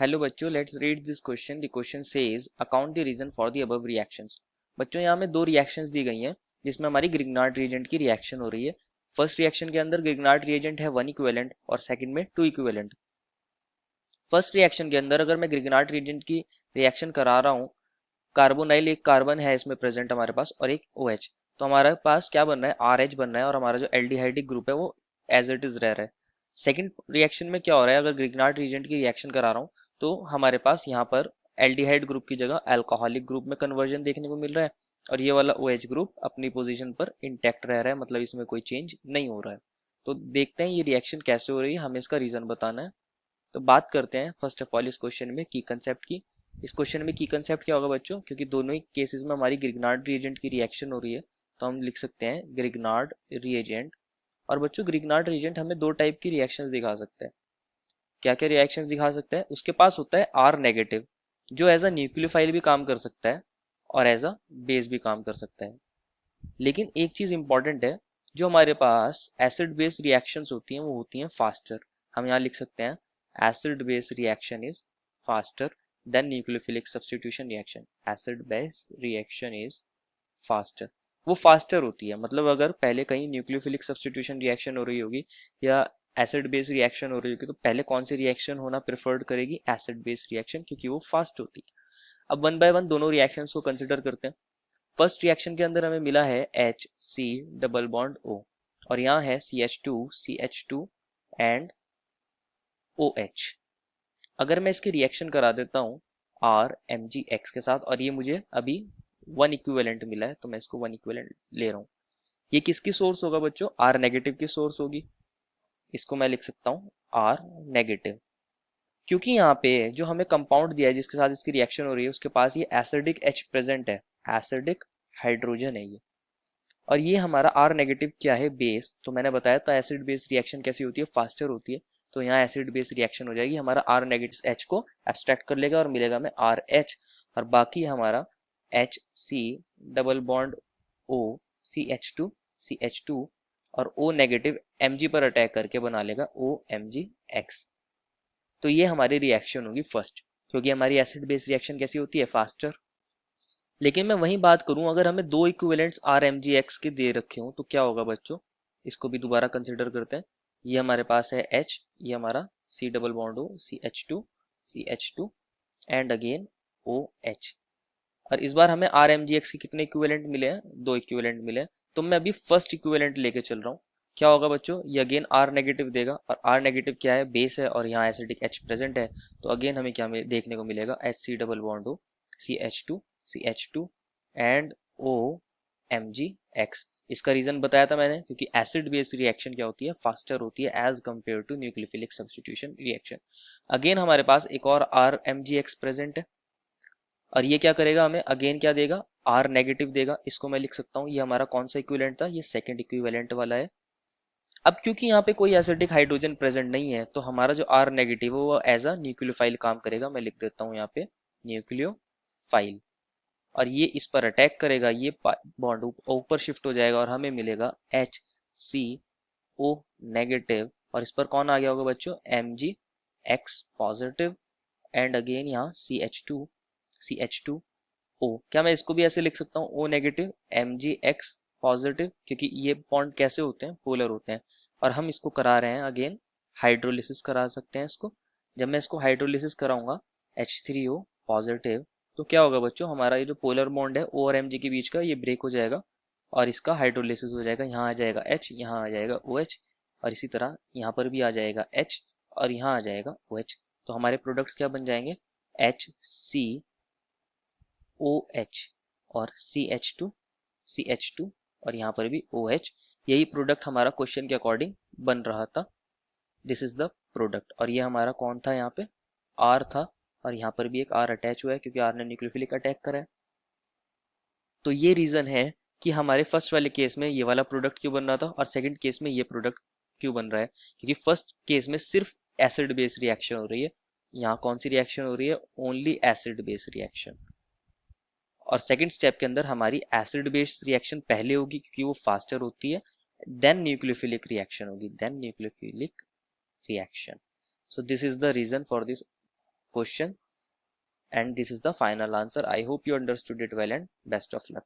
Hello बच्चों, let's read this question. The question says account the reason for the above reactions. बच्चों यहाँ में दो रिएक्शंस दी गई हैं जिसमें हमारी ग्रिग्नार्ड रिएजेंट की रिएक्शन हो रही है। फर्स्ट रिएक्शन के अंदर ग्रिग्नार्ड रिएजेंट है 1 इक्विवेलेंट और सेकंड में 2 इक्विवेलेंट। फर्स्ट रिएक्शन के अंदर अगर मैं ग्रिग्नार्ड रिएजेंट की रिएक्शन करा रहा हूँ, कार्बोनाइल एक कार्बन है इसमें प्रेजेंट हमारे पास और एक OH, तो हमारे पास क्या बन रहा है, RH बन रहा है और हमारा जो एल्डिहाइडिक ग्रुप है वो एज इट इज रह रहा है। सेकंड रिएक्शन में क्या हो रहा है, अगर ग्रिग्नार्ड रिएजेंट की रिएक्शन करा रहा हूँ तो हमारे पास यहाँ पर एल्डिहाइड ग्रुप की जगह अल्कोहलिक ग्रुप में कन्वर्जन देखने को मिल रहा है और ये वाला OH ग्रुप अपनी पोजीशन पर इंटैक्ट रह रहा है, मतलब इसमें कोई चेंज नहीं हो रहा है। तो देखते हैं ये रिएक्शन कैसे हो रही है, हमें इसका रीजन बताना है। तो बात करते हैं फर्स्ट ऑफ ऑल इस क्वेश्चन में की कंसेप्ट की। इस क्वेश्चन में की कंसेप्ट क्या होगा बच्चों, क्योंकि दोनों ही केसेस में हमारी ग्रिग्नार्ड रिएजेंट की रिएक्शन हो रही है तो हम लिख सकते हैं ग्रिग्नार्ड रिएजेंट। और बच्चों ग्रिग्नार्ड रिएजेंट हमें दो टाइप की रिएक्शंस दिखा सकते हैं। क्या क्या रिएक्शंस दिखा सकता है, उसके पास होता है R नेगेटिव जो एज अ न्यूक्लियोफाइल भी काम कर सकता है और एज अ बेस भी काम कर सकता है। लेकिन एक चीज इंपॉर्टेंट है, जो हमारे पास एसिड बेस रिएक्शंस होती हैं वो होती हैं फास्टर। हम यहाँ लिख सकते हैं acid base reaction is faster than nucleophilic substitution reaction. Acid base reaction is faster, वो फास्टर होती है। मतलब अगर पहले कहीं न्यूक्लियोफिलिक सब्स्टिट्यूशन रिएक्शन हो रही होगी या एसिड बेस रिएक्शन हो रही होगी तो पहले कौन सी रिएक्शन होना प्रेफर्ड करेगी, एसिड बेस रिएक्शन, क्योंकि वो फास्ट होती है। अब वन बाय वन दोनों रिएक्शंस को कंसिडर करते हैं। फर्स्ट रिएक्शन के अंदर हमें मिला है HC डबल बॉन्ड O और यहाँ है CH2 एंड OH। अगर मैं इसकी रिएक्शन करा देता हूँ RMgX के साथ और ये मुझे अभी 1 इक्विवेलेंट मिला है तो मैं इसको 1 इक्विवेलेंट ले रहा हूँ। ये किसकी सोर्स होगा बच्चों, R नेगेटिव की सोर्स होगी। इसको मैं लिख सकता हूँ R नेगेटिव, क्योंकि यहाँ पे जो हमें कंपाउंड दिया है जिसके साथ इसकी रिएक्शन हो रही है उसके पास ये एसिडिक H प्रेजेंट है, एसिडिक हाइड्रोजन है ये। और ये हमारा R नेगेटिव क्या है, बेस। तो मैंने बताया था एसिड बेस रिएक्शन कैसी होती है, फास्टर होती है। तो यहाँ एसिड बेस रिएक्शन हो जाएगी, हमारा R नेगेटिव H को एब्स्ट्रैक्ट कर लेगा और मिलेगा हमें RH और बाकी हमारा HC double bond O CH2 और O नेगेटिव Mg पर अटैक करके बना लेगा OMgX। तो ये हमारी रिएक्शन होगी फर्स्ट, क्योंकि हमारी एसिड बेस रिएक्शन कैसी होती है, फास्टर। लेकिन मैं वही बात करूं, अगर हमें दो इक्विवेलेंट्स RMgX के दे रखे हो तो क्या होगा बच्चों, इसको भी दोबारा कंसिडर करते हैं। ये हमारे पास है H, ये हमारा C double bond O CH2 and again OH। और इस बार हमें RMgX के कितने इक्विवेलेंट मिले हैं, दो इक्विवेलेंट मिले हैं। तो मैं अभी फर्स्ट इक्विवेलेंट लेके चल रहा हूँ। क्या होगा बच्चों, ये अगेन R नेगेटिव देगा और R नेगेटिव क्या है, बेस है और यहाँ एसिडिक H प्रेजेंट है। तो अगेन हमें क्या देखने को मिलेगा, HC double bond O CH2 and OMgX। इसका रीजन बताया था मैंने, क्योंकि एसिड बेस रिएक्शन क्या होती है, फास्टर होती है as compare to nucleophilic substitution reaction. Again हमारे पास एक और RMgX प्रेजेंट है और ये क्या करेगा, हमें अगेन क्या देगा, R नेगेटिव देगा। इसको मैं लिख सकता हूँ, ये हमारा कौन सा इक्विवेलेंट था, ये सेकंड इक्विवेलेंट वाला है। अब क्योंकि यहाँ पे कोई एसिडिक हाइड्रोजन प्रेजेंट नहीं है तो हमारा जो R नेगेटिव है वो एज अ न्यूक्लियोफाइल काम करेगा। मैं लिख देता हूँ यहाँ पे न्यूक्लियोफाइल और ये इस पर अटैक करेगा, ये बॉन्ड ऊपर शिफ्ट हो जाएगा और हमें मिलेगा HCO नेगेटिव और इस पर कौन आ गया होगा बच्चों, MgX पॉजिटिव एंड अगेन यहाँ CH2O। क्या मैं इसको भी ऐसे लिख सकता हूँ, O नेगेटिव MgX पॉजिटिव, क्योंकि ये बॉन्ड कैसे होते हैं, पोलर होते हैं। और हम इसको करा रहे हैं अगेन हाइड्रोलिसिस करा सकते हैं इसको। जब मैं इसको हाइड्रोलिसिस कराऊंगा H3O पॉजिटिव तो क्या होगा बच्चों, हमारा ये जो पोलर बॉन्ड है O और Mg के बीच का ये ब्रेक हो जाएगा और इसका हाइड्रोलिसिस हो जाएगा। यहाँ आ जाएगा H, यहाँ आ जाएगा OH और इसी तरह यहाँ पर भी आ जाएगा H और यहाँ आ जाएगा OH। तो हमारे प्रोडक्ट्स क्या बन जाएंगे, HCOH और CH2 और यहाँ पर भी OH। यही प्रोडक्ट हमारा क्वेश्चन के अकॉर्डिंग बन रहा था। दिस इज द प्रोडक्ट और ये हमारा कौन था, यहाँ पे R था और यहाँ पर भी एक R अटैच हुआ है क्योंकि R ने न्यूक्लियोफिलिक अटैक करा है। तो ये रीजन है कि हमारे फर्स्ट वाले केस में ये वाला प्रोडक्ट क्यों बन रहा था और सेकंड केस में ये प्रोडक्ट क्यों बन रहा है, क्योंकि फर्स्ट केस में सिर्फ एसिड बेस रिएक्शन हो रही है, यहाँ कौन सी रिएक्शन हो रही है, ओनली एसिड बेस रिएक्शन। और सेकंड स्टेप के अंदर हमारी एसिड बेस रिएक्शन पहले होगी क्योंकि वो फास्टर होती है, देन न्यूक्लियोफिलिक रिएक्शन होगी, then nucleophilic reaction. So this is the reason for this question, and this is the final answer. I hope you understood it well, and best of luck.